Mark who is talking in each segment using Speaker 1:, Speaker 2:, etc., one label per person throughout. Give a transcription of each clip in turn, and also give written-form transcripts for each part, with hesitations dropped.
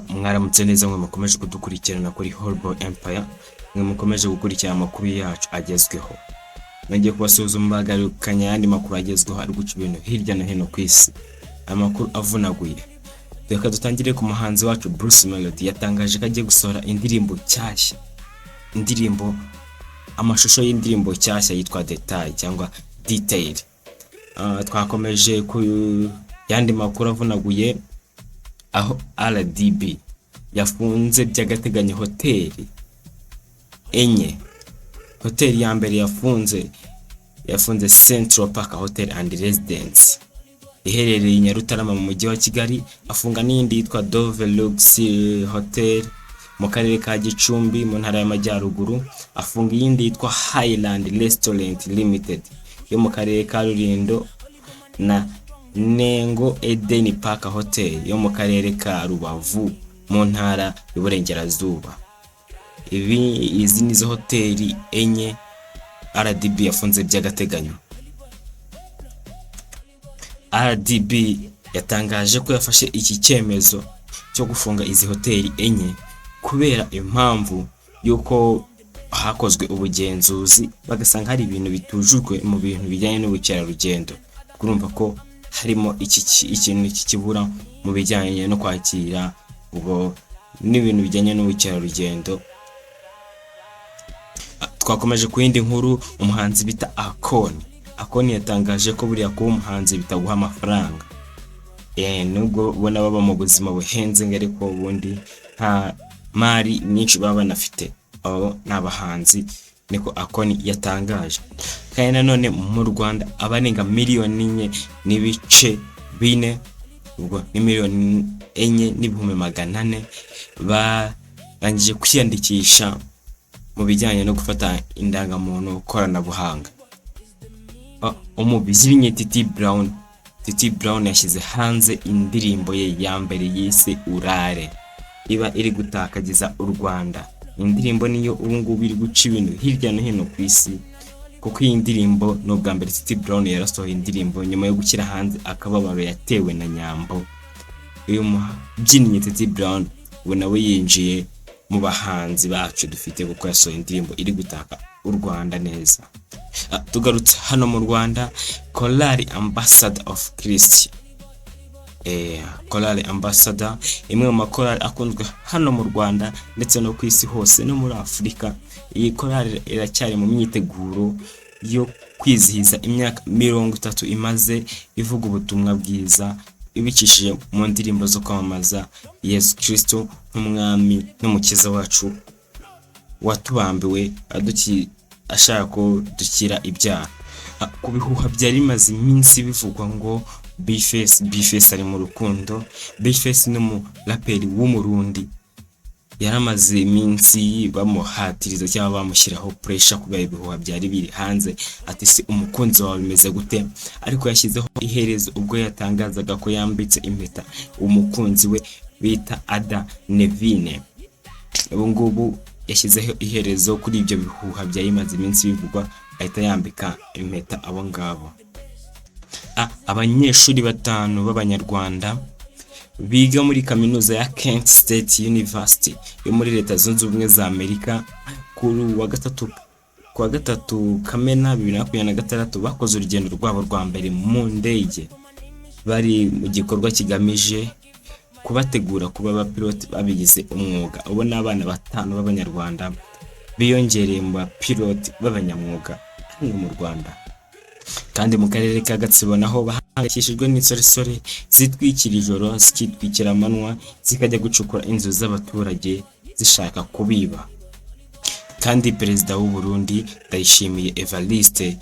Speaker 1: Mwaramutse neza mwe mukomeje kudukurikirana kuri Horrible Empire, mwe mukomeje gukurikirana amakuru yacu agezweho. Ngiye kubasuzuma bagarukanya yandi makuru agezweho ari guca ibintu hirya no hino ku isi. Amakuru avunaguye. Reka dutangire ku muhanzi wacu Bruce Melody yatangaje ko agiye gusohora indirimbo cyashya. Amashusho y'indirimbo cyashya yitwa Detail cyangwa Detail. Twakomeje ku yandi makuru avunaguye aho RDB yafunze by'agateganyo hoteli enye. Hoteli ya mbere yafunze Central Park Hotel and Residence iherereye Nyarutarama mu mujyi wa Kigali, afunga n'indi yitwa Dove Luxury Hotel mu karere ka Gicumbi mu ntara y'Amajyaruguru, afunga iyindi yitwa Highland Restaurant Limited yo mu karere ka Rulindo na Nengo Eden Park Hotel yo mu karere ka Rubavu mu ntara y'Uburengerazuba. Izi nizo hoteli enye RDB yafunze by'agateganyo. RDB yatangaje ko yafashe iki cyemezo cyo gufunga izi hoteli enye kubera impamvu yuko hakozwe ubugenzuzi bagasanga hari ibintu bitujujwe mu bintu bijyanye n'ubukerarugendo. Kurumva ko harimo ikintu kikibura mu bijyanye no kwakira ubwo n'ibintu bijyanye n'ubukerarugendo. Twakomeje ku yindi nkuru, umuhanzi bita Akoni yatangaje ko buriya kuba umuhanzi bitaguha amafaranga. Nubwo ubona baba mu buzima buhenze ariko ubundi nta mari nyinshi baba banafite. Abo n'abahanzi niko Akoni yatangaje. Kandi nanone mu Rwanda abanenga miliyoni 4.4 ubwo ni miliyoni 4.4 barangije kwiyandikisha mu bijyanye no gufata indangamuntu koranabuhanga. Umubyinnyi Titi Brown yashyize hanze indirimbo ye ya mbere yise Urare, iba iri gutakagiza u Rwanda. Indirimbo niyo ubu ngubu iri guca ibintu hirya no hino ku isi, kuko iyi ndirimbo no bwa mbere Titi Brown yarasohoye indirimbo nyuma yo gushyira hanze akababaro yatewe na Nyambo. Uyu mubyinnyi Titi Brown ubu nawe yinjiye mu bahanzi bacu dufite kuko yasohoye indirimbo iri gutaka u Rwanda neza. Tugarutse hano mu Rwanda, Korali Ambassador of Christ. Korali Ambassador imwe mu makorali akunzwe hano mu Rwanda ndetse no ku isi hose no muri Afurika. Iyi korali iracyari mu myiteguro yo kwizihiza imyaka 30 imaze ivuga ubutumwa bwiza ibicishije mu ndirimbo zo kwamamaza Yesu Kristo nk'umwami n'umukiza wacu watubambiwe ashaka ko dukira ibyaha. Ku bihuha byari bimaze iminsi bivugwa ngo Bface ari mu rukundo. Bface ni umuraperi w'umurundi yaramaze iminsi bamuhatiriza cyangwa bamushyiraho pressure kubera ibihuha byari biri hanze ati se umukunzi wawe bimeze gute, ariko yashyizeho iherezo ubwo yatangazaga ko yambitse impeta umukunzi we bita Ada Nevine. Ubu ngubu yashyizeho iherezo kuri ibyo bihuha byari bimaze iminsi bivugwa, ahita yambika impeta abo ngabo. Abanyeshuri 5 b'Abanyarwanda biga muri kaminuza ya Kent State University yo muri Leta Zunze Ubumwe za Amerika kuwa gatatu Kamena 2026 bakoze urugendo rwabo rwa mbere mu ndege, bari mu gikorwa kigamije kubategura kuba abapilote babigize umwuga. Ubu n'abana 5 b'Abanyarwanda biyongereye mu bapilote b'abanyamwuga hano mu Rwanda. Kandi mu karere ka Gatsibo naho bahangayikishijwe n'insoresore zitwikira ijoro zikitwikira amanywa zikajya gucukura inzu z'abaturage zishaka kubiba. Kandi perezida w'u Burundi Ndayishimiye Evariste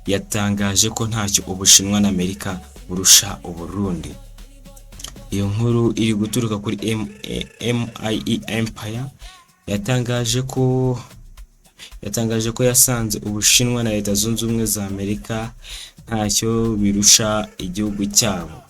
Speaker 1: yatangaje ko ntacyo Ubushinwa na Amerika burusha u Burundi. Iyo nkuru iri guturuka kuri MIE Empire yatangaje ko yasanze Ubushinwa na Leta Zunze Ubumwe za Amerika ntacyo birusha igihugu cyabo.